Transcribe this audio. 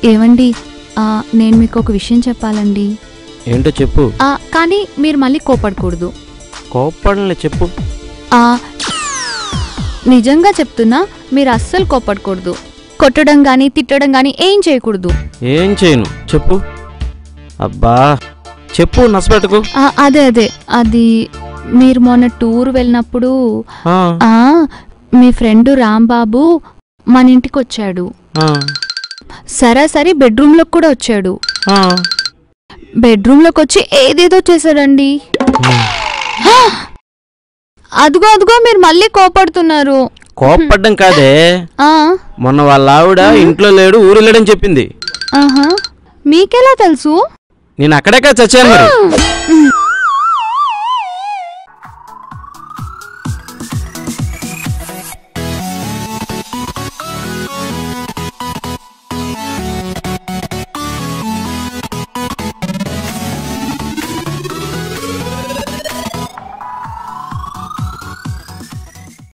ఏవండి, నేను మీకు ఒక విషయం చెప్పాలండి. ఏంటో చెప్పు. కానీ మీరు మళ్ళీ కోపడకూడదు. కోపడలే, చెప్పు. నిజంగా చెప్తున్నా, మీరు అస్సలు కోపడకూడదు. కొట్టడం గానీ తిట్టడం గానీ ఏం చేయకూడదు. ఏం చేయను, చెప్పు. అబ్బా చెప్పు, నసపెట్టుకు. అదే అది మీరు మొన్న టూర్ వెళ్ళినప్పుడు మీ ఫ్రెండ్ రాంబాబు మన ఇంటికి వచ్చాడు. సరాసరి బెడ్రూమ్లోకి కూడా వచ్చాడు. బెడ్రూమ్లోకి వచ్చి ఏదేదో చేశాడండి. అదిగో మీరు మళ్ళీ కోపడుతున్నారు. కోపడ్డం కాదే, మొన్న వాళ్ళ ఆవిడ ఇంట్లో లేడు, ఊరు లేడని చెప్పింది. మీకెలా తెలుసు? నేను అక్కడెక్కడ చచ్చాను మరి.